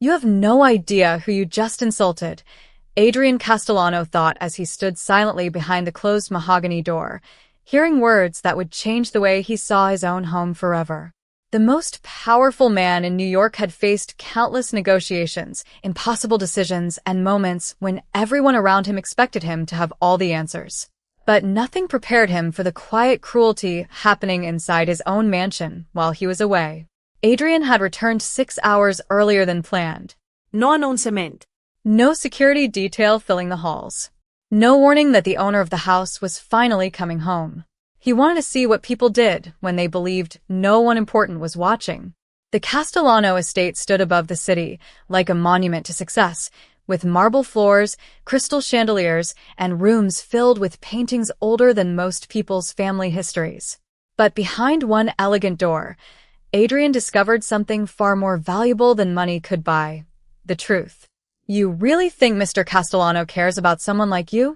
You have no idea who you just insulted, Adrian Castellano thought as he stood silently behind the closed mahogany door, hearing words that would change the way he saw his own home forever. The most powerful man in New York had faced countless negotiations, impossible decisions, and moments when everyone around him expected him to have all the answers. But nothing prepared him for the quiet cruelty happening inside his own mansion while he was away. Adrian had returned 6 hours earlier than planned. No announcement. No security detail filling the halls. No warning that the owner of the house was finally coming home. He wanted to see what people did when they believed no one important was watching. The Castellano estate stood above the city, like a monument to success, with marble floors, crystal chandeliers, and rooms filled with paintings older than most people's family histories. But behind one elegant door, Adrian discovered something far more valuable than money could buy: the truth. You really think Mr. Castellano cares about someone like you?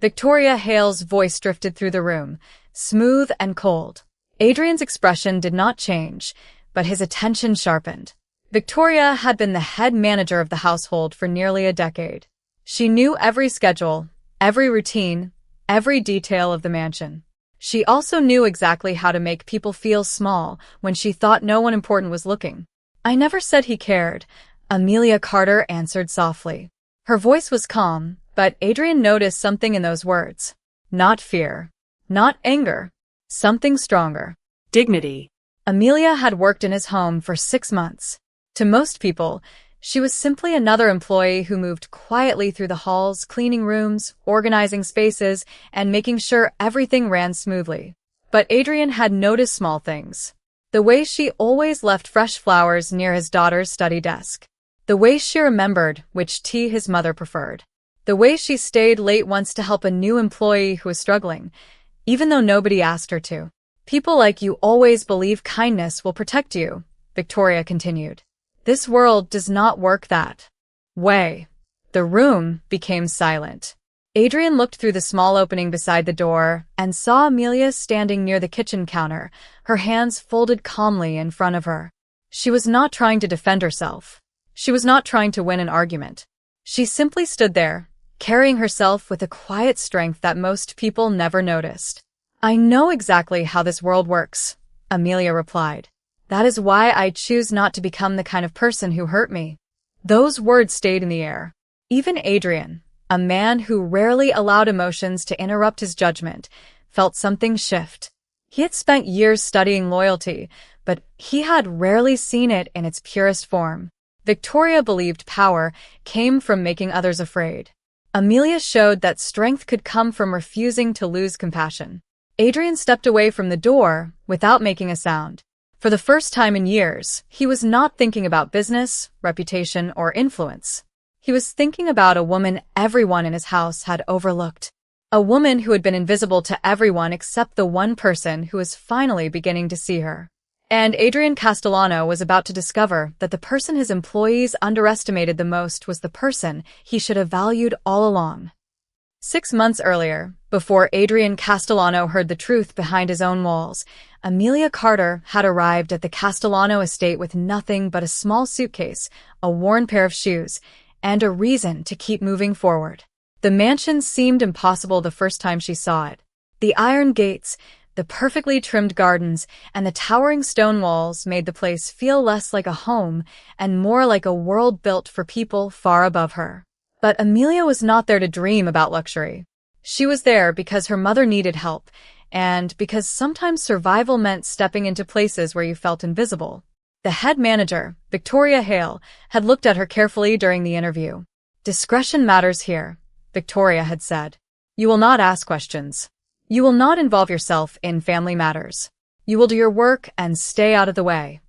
Victoria Hale's voice drifted through the room, smooth and cold. Adrian's expression did not change, but his attention sharpened. Victoria had been the head manager of the household for nearly a decade. She knew every schedule, every routine, every detail of the mansion. She also knew exactly how to make people feel small when she thought no one important was looking. "I never said he cared," Amelia Carter answered softly. Her voice was calm, but Adrian noticed something in those words. Not fear. Not anger. Something stronger. Dignity. Amelia had worked in his home for 6 months. To most people, she was simply another employee who moved quietly through the halls, cleaning rooms, organizing spaces, and making sure everything ran smoothly. But Adrian had noticed small things. The way she always left fresh flowers near his daughter's study desk. The way she remembered which tea his mother preferred. The way she stayed late once to help a new employee who was struggling, even though nobody asked her to. "People like you always believe kindness will protect you," Victoria continued. "This world does not work that way." The room became silent. Adrian looked through the small opening beside the door and saw Amelia standing near the kitchen counter, her hands folded calmly in front of her. She was not trying to defend herself. She was not trying to win an argument. She simply stood there, carrying herself with a quiet strength that most people never noticed. "I know exactly how this world works," Amelia replied. "That is why I choose not to become the kind of person who hurt me." Those words stayed in the air. Even Adrian, a man who rarely allowed emotions to interrupt his judgment, felt something shift. He had spent years studying loyalty, but he had rarely seen it in its purest form. Victoria believed power came from making others afraid. Amelia showed that strength could come from refusing to lose compassion. Adrian stepped away from the door without making a sound. For the first time in years, he was not thinking about business, reputation, or influence. He was thinking about a woman everyone in his house had overlooked. A woman who had been invisible to everyone except the one person who was finally beginning to see her. And Adrian Castellano was about to discover that the person his employees underestimated the most was the person he should have valued all along. 6 months earlier, before Adrian Castellano heard the truth behind his own walls, Amelia Carter had arrived at the Castellano estate with nothing but a small suitcase, a worn pair of shoes, and a reason to keep moving forward. The mansion seemed impossible the first time she saw it. The iron gates, the perfectly trimmed gardens, and the towering stone walls made the place feel less like a home and more like a world built for people far above her. But Amelia was not there to dream about luxury. She was there because her mother needed help, and because sometimes survival meant stepping into places where you felt invisible. The head manager, Victoria Hale, had looked at her carefully during the interview. "Discretion matters here," Victoria had said. "You will not ask questions. You will not involve yourself in family matters. You will do your work and stay out of the way."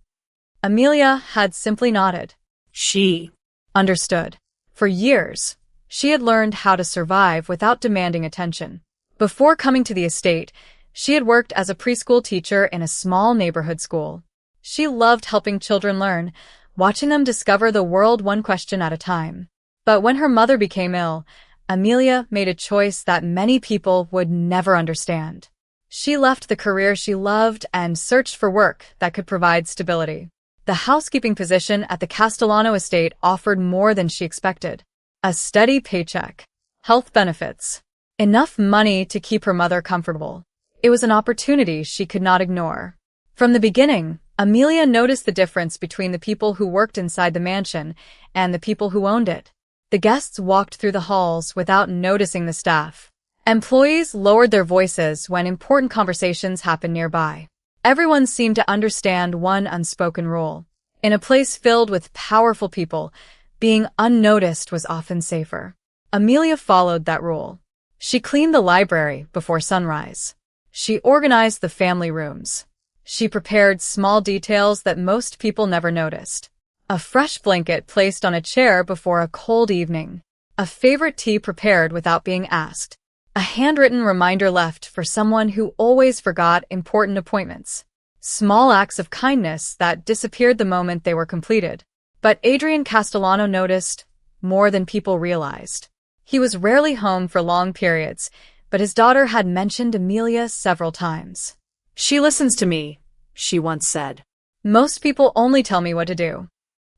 Amelia had simply nodded. She understood. For years, she had learned how to survive without demanding attention. Before coming to the estate, she had worked as a preschool teacher in a small neighborhood school. She loved helping children learn, watching them discover the world one question at a time. But when her mother became ill, Amelia made a choice that many people would never understand. She left the career she loved and searched for work that could provide stability. The housekeeping position at the Castellano estate offered more than she expected. A steady paycheck, health benefits, enough money to keep her mother comfortable. It was an opportunity she could not ignore. From the beginning, Amelia noticed the difference between the people who worked inside the mansion and the people who owned it. The guests walked through the halls without noticing the staff. Employees lowered their voices when important conversations happened nearby. Everyone seemed to understand one unspoken rule. In a place filled with powerful people, being unnoticed was often safer. Amelia followed that rule. She cleaned the library before sunrise. She organized the family rooms. She prepared small details that most people never noticed. A fresh blanket placed on a chair before a cold evening. A favorite tea prepared without being asked. A handwritten reminder left for someone who always forgot important appointments. Small acts of kindness that disappeared the moment they were completed. But Adrian Castellano noticed more than people realized. He was rarely home for long periods, but his daughter had mentioned Amelia several times. She listens to me, she once said. Most people only tell me what to do.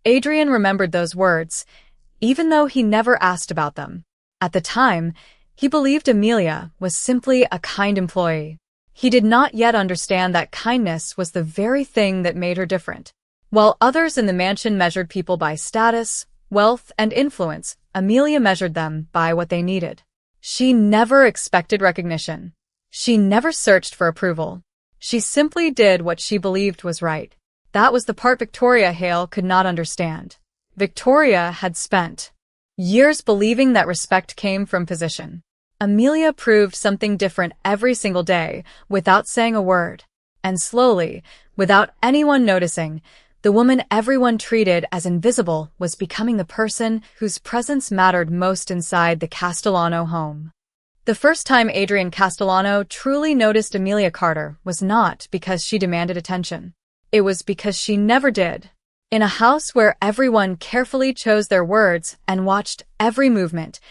Adrian remembered those words, even though he never asked about them. At the time, he believed Amelia was simply a kind employee. He did not yet understand that kindness was the very thing that made her different. While others in the mansion measured people by status, wealth, and influence, Amelia measured them by what they needed. She never expected recognition. She never searched for approval. She simply did what she believed was right. That was the part Victoria Hale could not understand. Victoria had spent years believing that respect came from position. Amelia proved something different every single day, without saying a word. And slowly, without anyone noticing, the woman everyone treated as invisible was becoming the person whose presence mattered most inside the Castellano home. The first time Adrian Castellano truly noticed Amelia Carter was not because she demanded attention. It was because she never did. In a house where everyone carefully chose their words and watched every movement,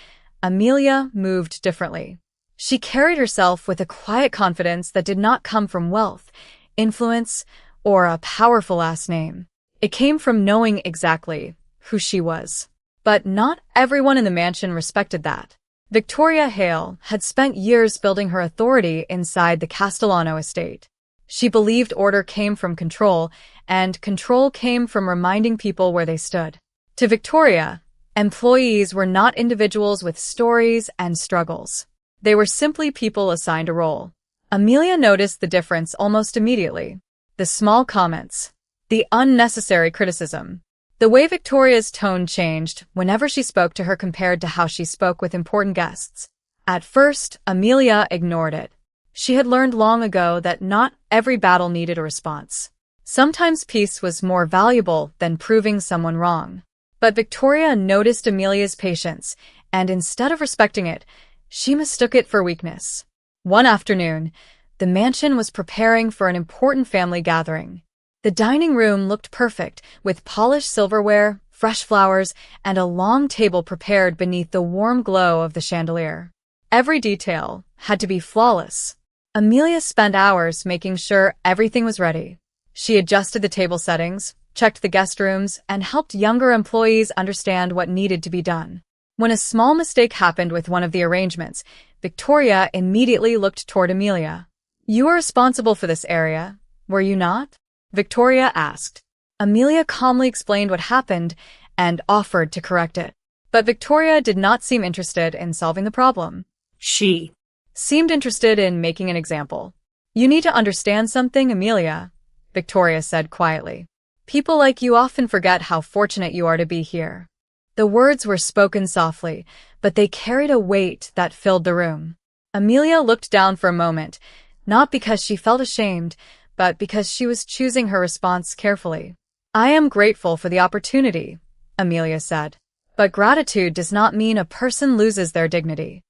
Amelia moved differently. She carried herself with a quiet confidence that did not come from wealth, influence, or a powerful last name. It came from knowing exactly who she was. But not everyone in the mansion respected that. Victoria Hale had spent years building her authority inside the Castellano estate. She believed order came from control, and control came from reminding people where they stood. To Victoria, employees were not individuals with stories and struggles. They were simply people assigned a role. Amelia noticed the difference almost immediately. The small comments, the unnecessary criticism, the way Victoria's tone changed whenever she spoke to her compared to how she spoke with important guests. At first, Amelia ignored it. She had learned long ago that not every battle needed a response. Sometimes peace was more valuable than proving someone wrong. But Victoria noticed Amelia's patience, and instead of respecting it, she mistook it for weakness. One afternoon, the mansion was preparing for an important family gathering. The dining room looked perfect, with polished silverware, fresh flowers, and a long table prepared beneath the warm glow of the chandelier. Every detail had to be flawless. Amelia spent hours making sure everything was ready. She adjusted the table settings, checked the guest rooms, and helped younger employees understand what needed to be done. When a small mistake happened with one of the arrangements, Victoria immediately looked toward Amelia. "You are responsible for this area, were you not?" Victoria asked. Amelia calmly explained what happened and offered to correct it. But Victoria did not seem interested in solving the problem. She seemed interested in making an example. "You need to understand something, Amelia," Victoria said quietly. "People like you often forget how fortunate you are to be here." The words were spoken softly, but they carried a weight that filled the room. Amelia looked down for a moment, not because she felt ashamed, but because she was choosing her response carefully. "I am grateful for the opportunity," Amelia said. "But gratitude does not mean a person loses their dignity."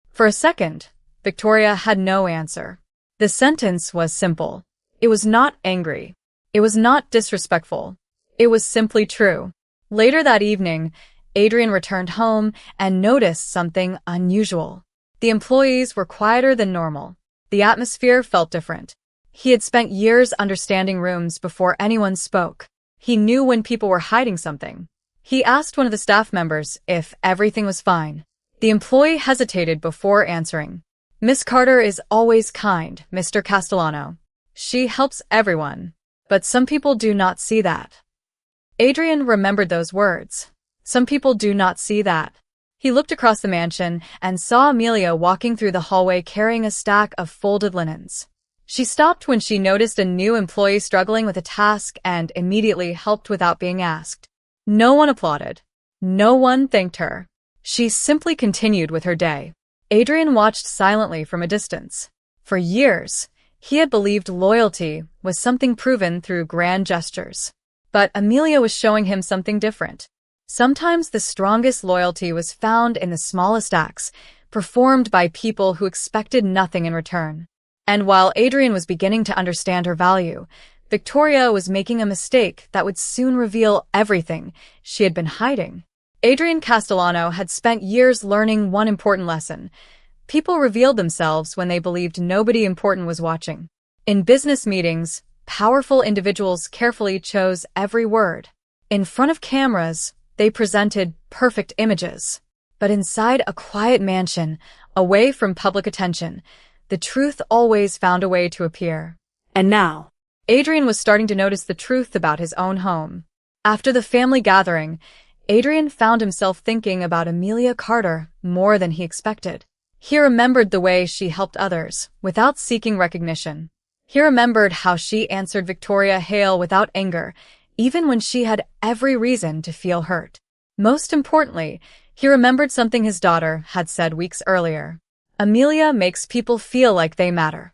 For a second, Victoria had no answer. The sentence was simple. It was not angry. It was not disrespectful. It was simply true. Later that evening, Adrian returned home and noticed something unusual. The employees were quieter than normal. The atmosphere felt different. He had spent years understanding rooms before anyone spoke. He knew when people were hiding something. He asked one of the staff members if everything was fine. The employee hesitated before answering. Miss Carter is always kind, Mr. Castellano. She helps everyone. But some people do not see that. Adrian remembered those words. Some people do not see that. He looked across the mansion and saw Amelia walking through the hallway carrying a stack of folded linens. She stopped when she noticed a new employee struggling with a task and immediately helped without being asked. No one applauded. No one thanked her. She simply continued with her day. Adrian watched silently from a distance. For years, he had believed loyalty was something proven through grand gestures. But Amelia was showing him something different. Sometimes the strongest loyalty was found in the smallest acts, performed by people who expected nothing in return. And while Adrian was beginning to understand her value, Victoria was making a mistake that would soon reveal everything she had been hiding. Adrian Castellano had spent years learning one important lesson. People revealed themselves when they believed nobody important was watching. In business meetings, powerful individuals carefully chose every word. In front of cameras, they presented perfect images. But inside a quiet mansion, away from public attention, the truth always found a way to appear. And now, Adrian was starting to notice the truth about his own home. After the family gathering, Adrian found himself thinking about Amelia Carter more than he expected. He remembered the way she helped others, without seeking recognition. He remembered how she answered Victoria Hale without anger, even when she had every reason to feel hurt. Most importantly, he remembered something his daughter had said weeks earlier. Amelia makes people feel like they matter.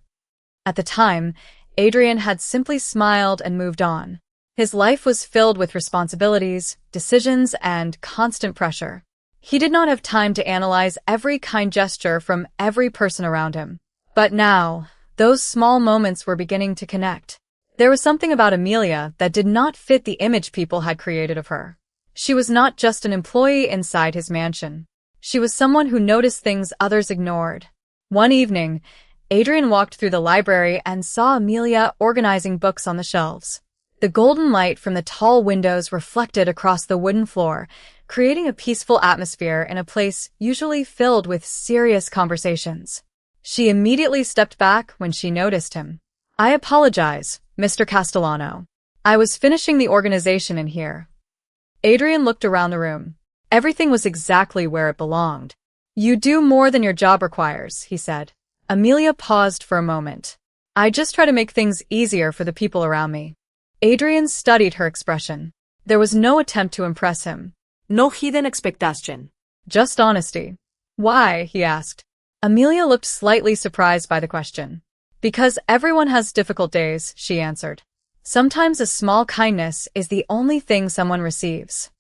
At the time, Adrian had simply smiled and moved on. His life was filled with responsibilities, decisions, and constant pressure. He did not have time to analyze every kind gesture from every person around him. But now, those small moments were beginning to connect. There was something about Amelia that did not fit the image people had created of her. She was not just an employee inside his mansion. She was someone who noticed things others ignored. One evening, Adrian walked through the library and saw Amelia organizing books on the shelves. The golden light from the tall windows reflected across the wooden floor, creating a peaceful atmosphere in a place usually filled with serious conversations. She immediately stepped back when she noticed him. "I apologize, Mr. Castellano. I was finishing the organization in here." Adrian looked around the room. Everything was exactly where it belonged. "You do more than your job requires," he said. Amelia paused for a moment. "I just try to make things easier for the people around me." Adrian studied her expression. There was no attempt to impress him. no hidden expectation. Just honesty. "Why?" he asked. Amelia looked slightly surprised by the question. "Because everyone has difficult days," she answered. "Sometimes a small kindness is the only thing someone receives."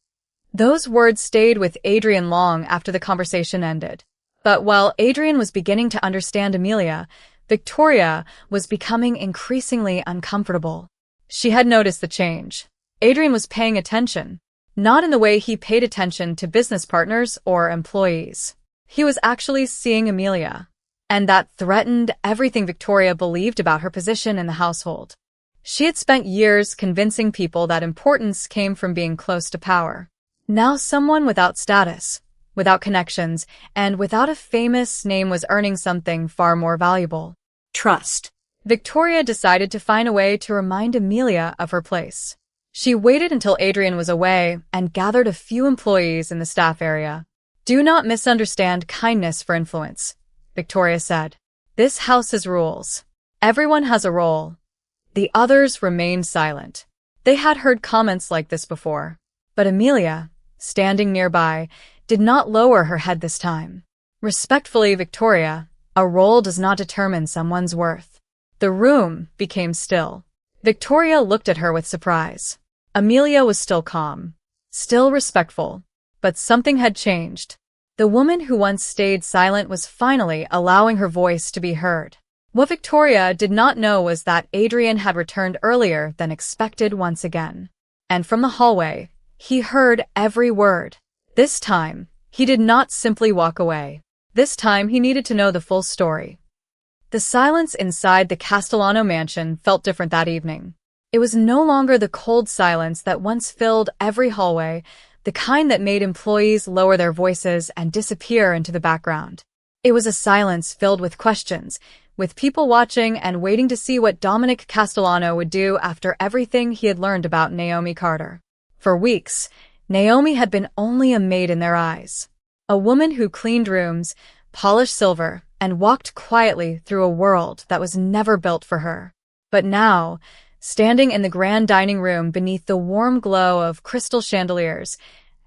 Those words stayed with Adrian long after the conversation ended. But while Adrian was beginning to understand Amelia, Victoria was becoming increasingly uncomfortable. She had noticed the change. Adrian was paying attention, not in the way he paid attention to business partners or employees. He was actually seeing Amelia, and that threatened everything Victoria believed about her position in the household. She had spent years convincing people that importance came from being close to power. Now someone without status, without connections, and without a famous name was earning something far more valuable. Trust. Victoria decided to find a way to remind Amelia of her place. She waited until Adrian was away and gathered a few employees in the staff area. "Do not misunderstand kindness for influence," Victoria said. "This house has rules. Everyone has a role." The others remained silent. They had heard comments like this before. But Amelia, standing nearby, did not lower her head this time. "Respectfully, Victoria, a role does not determine someone's worth." The room became still. Victoria looked at her with surprise. Amelia was still calm, still respectful, but something had changed. The woman who once stayed silent was finally allowing her voice to be heard. What Victoria did not know was that Adrian had returned earlier than expected once again. And from the hallway, he heard every word. This time, he did not simply walk away. This time, he needed to know the full story. The silence inside the Castellano mansion felt different that evening. It was no longer the cold silence that once filled every hallway, the kind that made employees lower their voices and disappear into the background. It was a silence filled with questions, with people watching and waiting to see what Dominic Castellano would do after everything he had learned about Naomi Carter. For weeks, Naomi had been only a maid in their eyes. A woman who cleaned rooms, polished silver, and walked quietly through a world that was never built for her. But now, standing in the grand dining room beneath the warm glow of crystal chandeliers,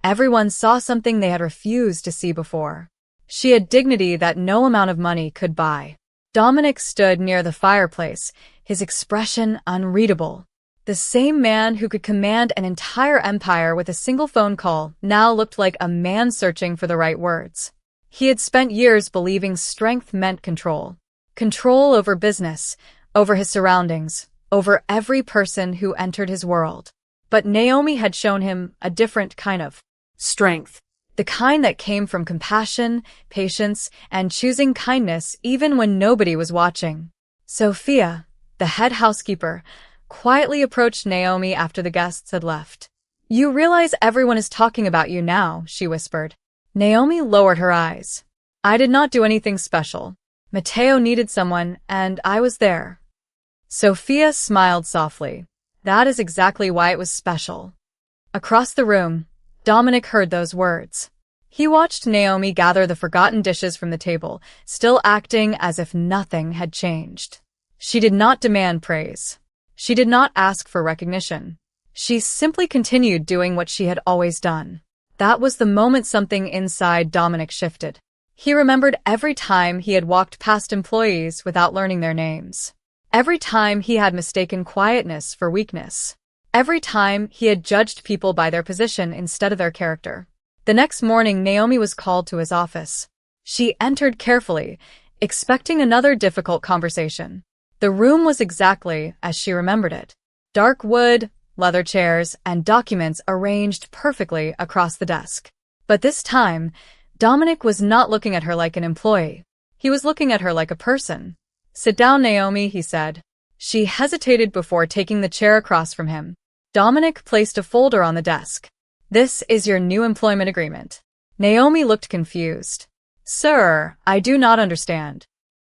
everyone saw something they had refused to see before. She had dignity that no amount of money could buy. Dominic stood near the fireplace, his expression unreadable. The same man who could command an entire empire with a single phone call now looked like a man searching for the right words. He had spent years believing strength meant control. Control over business, over his surroundings, over every person who entered his world. But Naomi had shown him a different kind of strength. The kind that came from compassion, patience, and choosing kindness even when nobody was watching. Sophia, the head housekeeper, quietly approached Naomi after the guests had left. "You realize everyone is talking about you now," she whispered. Naomi lowered her eyes. "I did not do anything special. Matteo needed someone, and I was there." Sophia smiled softly. "That is exactly why it was special." Across the room, Dominic heard those words. He watched Naomi gather the forgotten dishes from the table, still acting as if nothing had changed. She did not demand praise. She did not ask for recognition. She simply continued doing what she had always done. That was the moment something inside Dominic shifted. He remembered every time he had walked past employees without learning their names. Every time he had mistaken quietness for weakness. Every time he had judged people by their position instead of their character. The next morning, Naomi was called to his office. She entered carefully, expecting another difficult conversation. The room was exactly as she remembered it. Dark wood, leather chairs, and documents arranged perfectly across the desk. But this time, Dominic was not looking at her like an employee. He was looking at her like a person. "Sit down, Naomi," he said. She hesitated before taking the chair across from him. Dominic placed a folder on the desk. "This is your new employment agreement." Naomi looked confused. "Sir, I do not understand.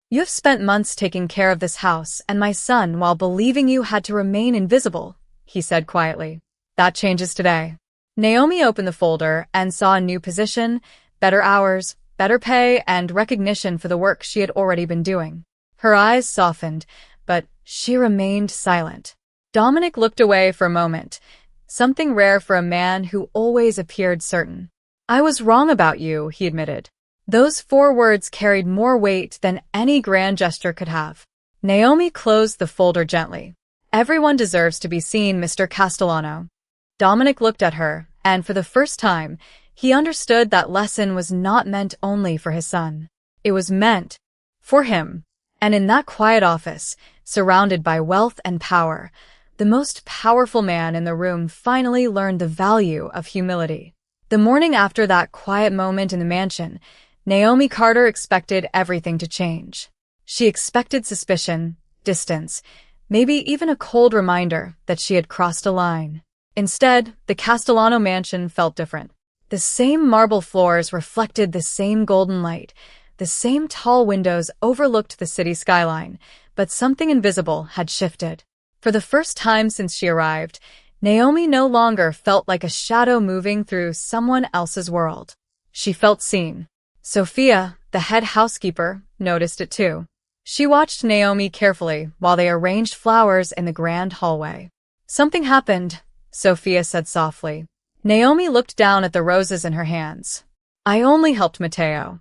You have spent months taking care of this house and my son while believing you had to remain invisible," he said quietly. "That changes today." Naomi opened the folder and saw a new position, better hours, better pay, and recognition for the work she had already been doing. Her eyes softened, but she remained silent. Dominic looked away for a moment, something rare for a man who always appeared certain. "I was wrong about you," he admitted. Those 4 words carried more weight than any grand gesture could have. Naomi closed the folder gently. "Everyone deserves to be seen, Mr. Castellano." Dominic looked at her, and for the first time, he understood that lesson was not meant only for his son. It was meant for him. And in that quiet office, surrounded by wealth and power, the most powerful man in the room finally learned the value of humility. The morning after that quiet moment in the mansion, Naomi Carter expected everything to change. She expected suspicion, distance, maybe even a cold reminder that she had crossed a line. Instead, the Castellano mansion felt different. The same marble floors reflected the same golden light. The same tall windows overlooked the city skyline, but something invisible had shifted. For the first time since she arrived, Naomi no longer felt like a shadow moving through someone else's world. She felt seen. Sophia, the head housekeeper, noticed it too. She watched Naomi carefully while they arranged flowers in the grand hallway. "Something happened," Sophia said softly. Naomi looked down at the roses in her hands. "I only helped Matteo."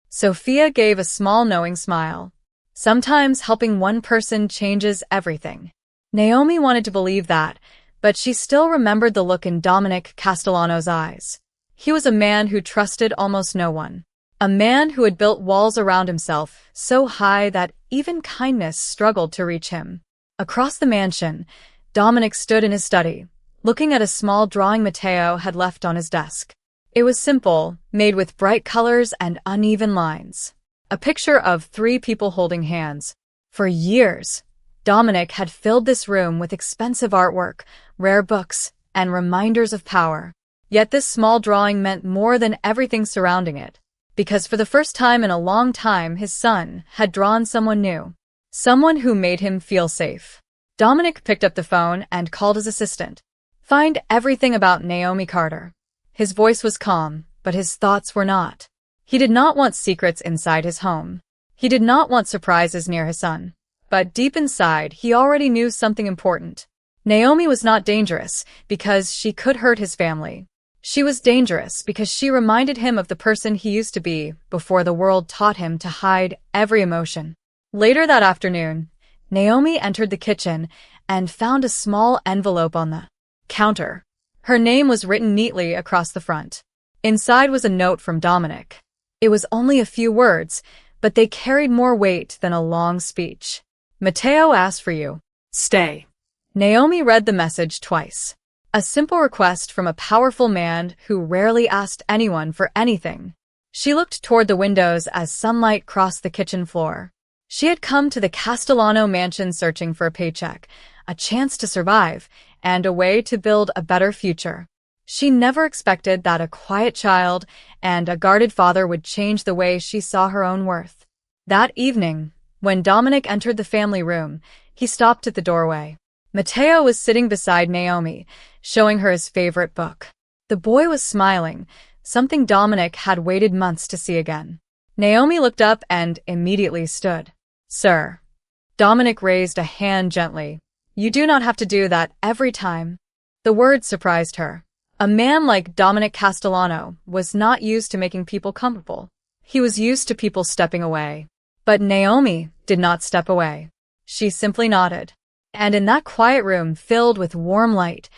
Sophia gave a small knowing smile. Sometimes helping one person changes everything. Naomi wanted to believe that, but she still remembered the look in Dominic Castellano's eyes. He was a man who trusted almost no one. A man who had built walls around himself so high that even kindness struggled to reach him. Across the mansion, Dominic stood in his study, looking at a small drawing Matteo had left on his desk. It was simple, made with bright colors and uneven lines. A picture of 3 people holding hands. For years, Dominic had filled this room with expensive artwork, rare books, and reminders of power. Yet this small drawing meant more than everything surrounding it. Because for the first time in a long time, his son had drawn someone new. Someone who made him feel safe. Dominic picked up the phone and called his assistant. Find everything about Naomi Carter. His voice was calm, but his thoughts were not. He did not want secrets inside his home. He did not want surprises near his son. But deep inside, he already knew something important. Naomi was not dangerous because she could hurt his family. She was dangerous because she reminded him of the person he used to be before the world taught him to hide every emotion. Later that afternoon, Naomi entered the kitchen and found a small envelope on the counter. Her name was written neatly across the front. Inside was a note from Dominic. It was only a few words, but they carried more weight than a long speech. Mateo asked for you. Stay. Naomi read the message twice. A simple request from a powerful man who rarely asked anyone for anything. She looked toward the windows as sunlight crossed the kitchen floor. She had come to the Castellano mansion searching for a paycheck, a chance to survive, and a way to build a better future. She never expected that a quiet child and a guarded father would change the way she saw her own worth. That evening, when Dominic entered the family room, he stopped at the doorway. Mateo was sitting beside Naomi, showing her his favorite book. The boy was smiling, something Dominic had waited months to see again. Naomi looked up and immediately stood. Sir. Dominic raised a hand gently. You do not have to do that every time. The word surprised her. A man like Dominic Castellano was not used to making people comfortable. He was used to people stepping away. But Naomi did not step away. She simply nodded. And in that quiet room filled with warm light,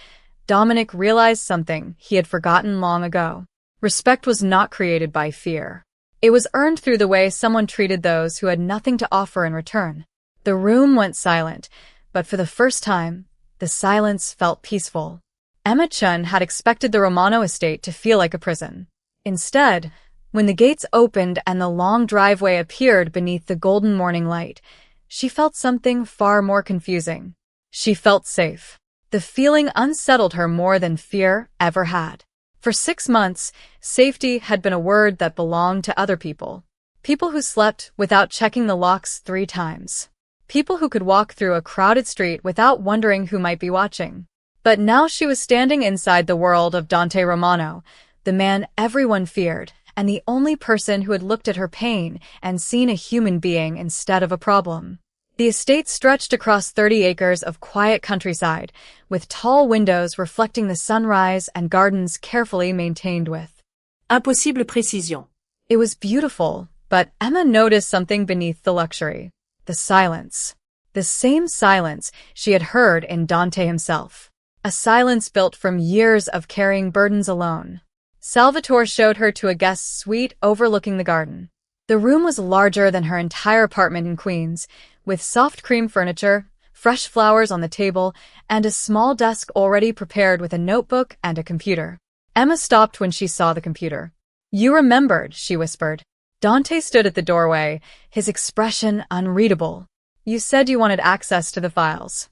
Dominic realized something he had forgotten long ago. Respect was not created by fear. It was earned through the way someone treated those who had nothing to offer in return. The room went silent, but for the first time, the silence felt peaceful. Emma Chun had expected the Romano estate to feel like a prison. Instead, when the gates opened and the long driveway appeared beneath the golden morning light, she felt something far more confusing. She felt safe. The feeling unsettled her more than fear ever had. For 6 months, safety had been a word that belonged to other people. People who slept without checking the locks 3 times. People who could walk through a crowded street without wondering who might be watching. But now she was standing inside the world of Dante Romano, the man everyone feared, and the only person who had looked at her pain and seen a human being instead of a problem. The estate stretched across 30 acres of quiet countryside, with tall windows reflecting the sunrise and gardens carefully maintained with Impossible précision. It was beautiful, but Emma noticed something beneath the luxury. The silence. The same silence she had heard in Dante himself. A silence built from years of carrying burdens alone. Salvatore showed her to a guest suite overlooking the garden. The room was larger than her entire apartment in Queens, with soft cream furniture, fresh flowers on the table, and a small desk already prepared with a notebook and a computer. Emma stopped when she saw the computer. You remembered, she whispered. Dante stood at the doorway, his expression unreadable. You said you wanted access to the files.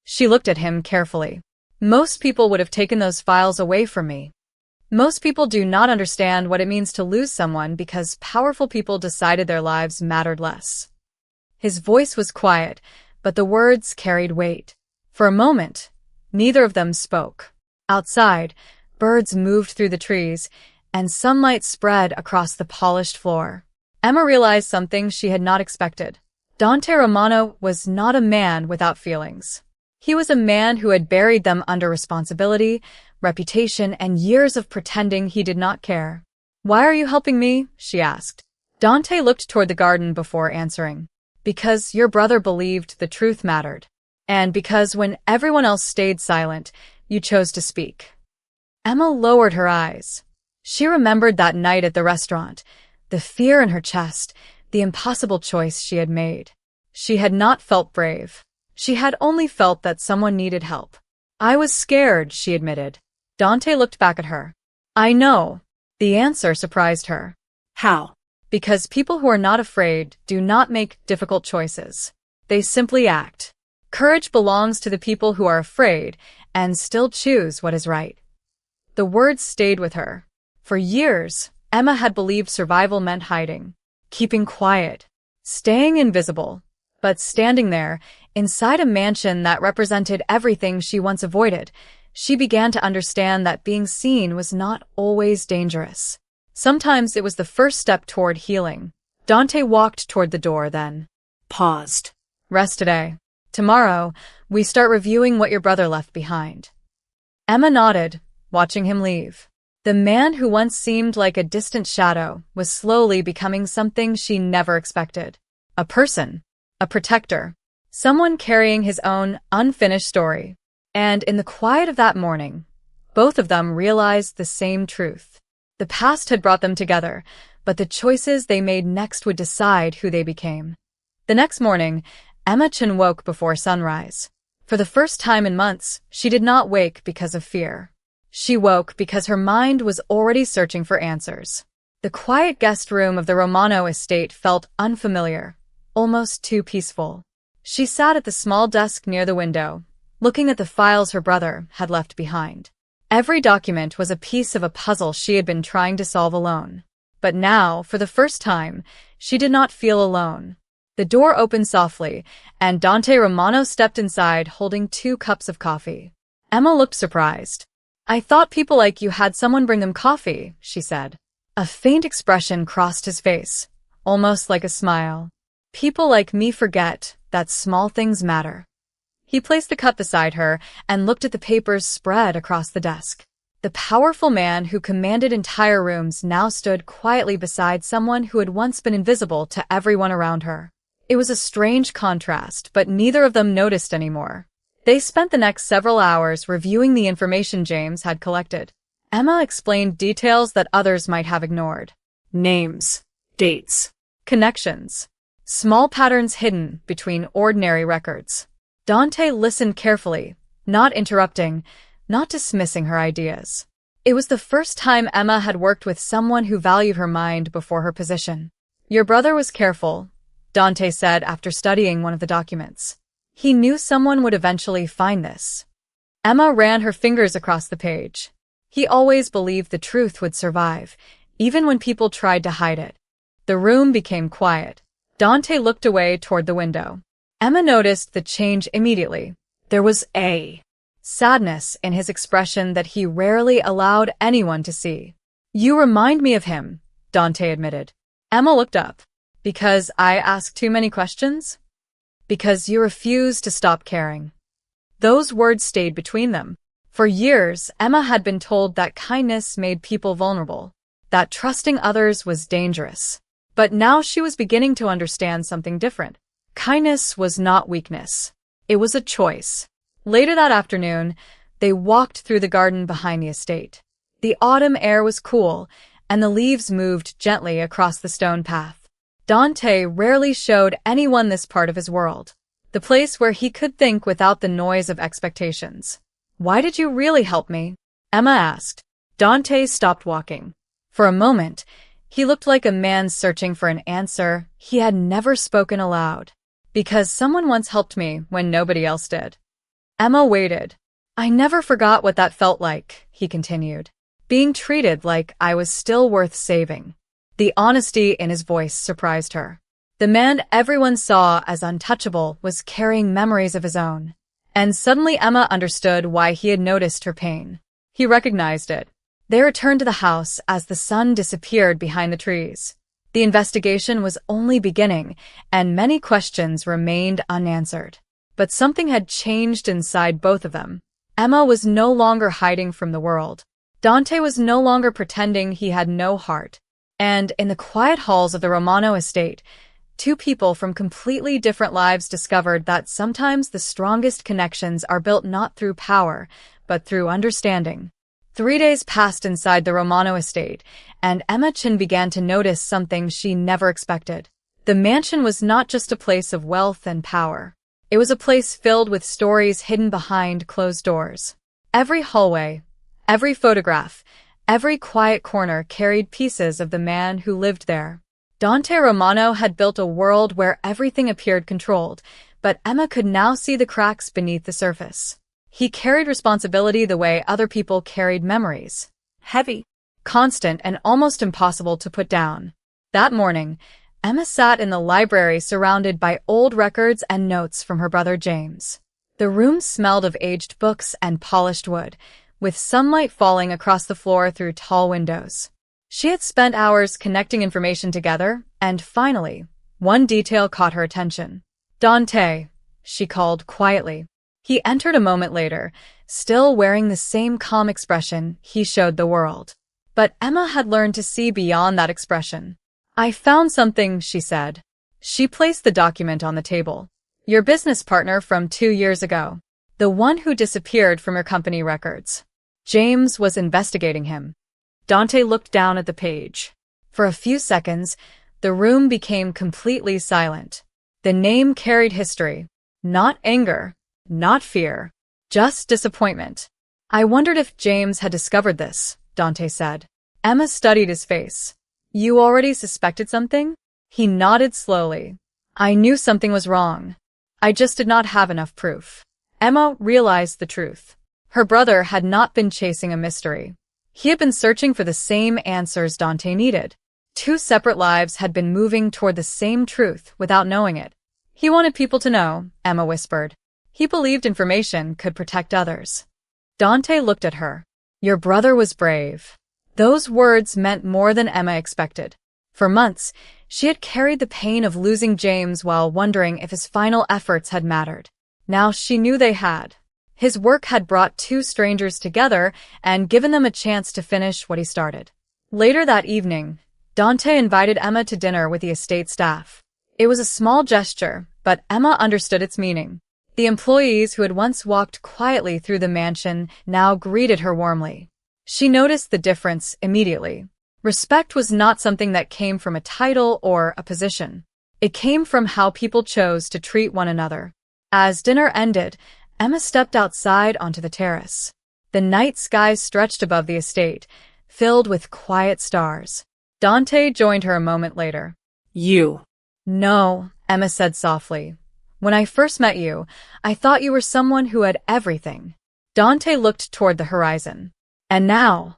She looked at him carefully. Most people would have taken those files away from me. Most people do not understand what it means to lose someone because powerful people decided their lives mattered less. His voice was quiet, but the words carried weight. For a moment, neither of them spoke. Outside, birds moved through the trees, and sunlight spread across the polished floor. Emma realized something she had not expected. Dante Romano was not a man without feelings. He was a man who had buried them under responsibility, reputation, and years of pretending he did not care. Why are you helping me? She asked. Dante looked toward the garden before answering. Because your brother believed the truth mattered. And because when everyone else stayed silent, you chose to speak. Emma lowered her eyes. She remembered that night at the restaurant, the fear in her chest, the impossible choice she had made. She had not felt brave. She had only felt that someone needed help. I was scared, she admitted. Dante looked back at her. I know. The answer surprised her. How? Because people who are not afraid do not make difficult choices. They simply act. Courage belongs to the people who are afraid and still choose what is right. The words stayed with her. For years, Emma had believed survival meant hiding, keeping quiet, staying invisible. But standing there, inside a mansion that represented everything she once avoided, she began to understand that being seen was not always dangerous. Sometimes it was the first step toward healing. Dante walked toward the door, then Paused. rest today. Tomorrow, we start reviewing what your brother left behind. Emma nodded, watching him leave. The man who once seemed like a distant shadow was slowly becoming something she never expected. A person, a protector, someone carrying his own unfinished story. And in the quiet of that morning, both of them realized the same truth. The past had brought them together, but the choices they made next would decide who they became. The next morning, Emma Chin woke before sunrise. For the first time in months, she did not wake because of fear. She woke because her mind was already searching for answers. The quiet guest room of the Romano estate felt unfamiliar, almost too peaceful. She sat at the small desk near the window, looking at the files her brother had left behind. Every document was a piece of a puzzle she had been trying to solve alone. But now, for the first time, she did not feel alone. The door opened softly, and Dante Romano stepped inside holding 2 cups of coffee. Emma looked surprised. "I thought people like you had someone bring them coffee," she said. A faint expression crossed his face, almost like a smile. "People like me forget that small things matter." He placed the cup beside her and looked at the papers spread across the desk. The powerful man who commanded entire rooms now stood quietly beside someone who had once been invisible to everyone around her. It was a strange contrast, but neither of them noticed anymore. They spent the next several hours reviewing the information James had collected. Emma explained details that others might have ignored. Names, Dates. connections, small patterns hidden between ordinary records. Dante listened carefully, not interrupting, not dismissing her ideas. It was the first time Emma had worked with someone who valued her mind before her position. "Your brother was careful," Dante said after studying one of the documents. "He knew someone would eventually find this." Emma ran her fingers across the page. "He always believed the truth would survive, even when people tried to hide it." The room became quiet. Dante looked away toward the window. Emma noticed the change immediately. There was a sadness in his expression that he rarely allowed anyone to see. "You remind me of him," Dante admitted. Emma looked up. "Because I ask too many questions?" "Because you refuse to stop caring." Those words stayed between them. For years, Emma had been told that kindness made people vulnerable, that trusting others was dangerous. But now she was beginning to understand something different. Kindness was not weakness. It was a choice. Later that afternoon, they walked through the garden behind the estate. The autumn air was cool, and the leaves moved gently across the stone path. Dante rarely showed anyone this part of his world, the place where he could think without the noise of expectations. "Why did you really help me?" Emma asked. Dante stopped walking. For a moment, he looked like a man searching for an answer he had never spoken aloud. "Because someone once helped me when nobody else did." Emma waited. "I never forgot what that felt like," he continued. "Being treated like I was still worth saving." The honesty in his voice surprised her. The man everyone saw as untouchable was carrying memories of his own. And suddenly Emma understood why he had noticed her pain. He recognized it. They returned to the house as the sun disappeared behind the trees. The investigation was only beginning, and many questions remained unanswered. But something had changed inside both of them. Emma was no longer hiding from the world. Dante was no longer pretending he had no heart. And in the quiet halls of the Romano estate, 2 people from completely different lives discovered that sometimes the strongest connections are built not through power, but through understanding. 3 days passed inside the Romano estate, and Emma Chin began to notice something she never expected. The mansion was not just a place of wealth and power. It was a place filled with stories hidden behind closed doors. Every hallway, every photograph, every quiet corner carried pieces of the man who lived there. Dante Romano had built a world where everything appeared controlled, but Emma could now see the cracks beneath the surface. He carried responsibility the way other people carried memories. Heavy, constant, and almost impossible to put down. That morning, Emma sat in the library surrounded by old records and notes from her brother James. The room smelled of aged books and polished wood, with sunlight falling across the floor through tall windows. She had spent hours connecting information together, and finally, one detail caught her attention. "Dante," she called quietly. He entered a moment later, still wearing the same calm expression he showed the world. But Emma had learned to see beyond that expression. "I found something," she said. She placed the document on the table. "Your business partner from 2 years ago. The one who disappeared from your company records. James was investigating him." Dante looked down at the page. For a few seconds, the room became completely silent. The name carried history. Not anger, not fear, just disappointment. "I wondered if James had discovered this," Dante said. Emma studied his face. "You already suspected something?" He nodded slowly. "I knew something was wrong. I just did not have enough proof." Emma realized the truth. Her brother had not been chasing a mystery. He had been searching for the same answers Dante needed. 2 separate lives had been moving toward the same truth without knowing it. "He wanted people to know," Emma whispered. "He believed information could protect others." Dante looked at her. "Your brother was brave." Those words meant more than Emma expected. For months, she had carried the pain of losing James while wondering if his final efforts had mattered. Now she knew they had. His work had brought 2 strangers together and given them a chance to finish what he started. Later that evening, Dante invited Emma to dinner with the estate staff. It was a small gesture, but Emma understood its meaning. The employees who had once walked quietly through the mansion now greeted her warmly. She noticed the difference immediately. Respect was not something that came from a title or a position. It came from how people chose to treat one another. As dinner ended, Emma stepped outside onto the terrace. The night sky stretched above the estate, filled with quiet stars. Dante joined her a moment later. You. "No," Emma said softly. "When I first met you, I thought you were someone who had everything." Dante looked toward the horizon. "And now?"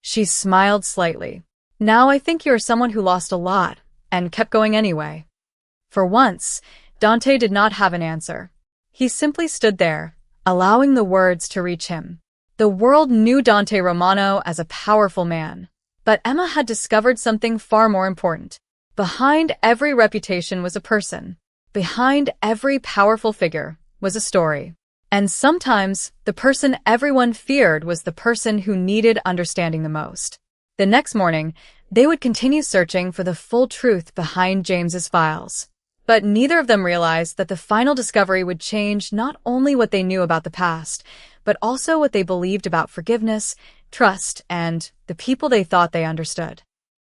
She smiled slightly. "Now I think you are someone who lost a lot, and kept going anyway." For once, Dante did not have an answer. He simply stood there, allowing the words to reach him. The world knew Dante Romano as a powerful man. But Emma had discovered something far more important. Behind every reputation was a person. Behind every powerful figure was a story. And sometimes, the person everyone feared was the person who needed understanding the most. The next morning, they would continue searching for the full truth behind James's files. But neither of them realized that the final discovery would change not only what they knew about the past, but also what they believed about forgiveness, trust, and the people they thought they understood.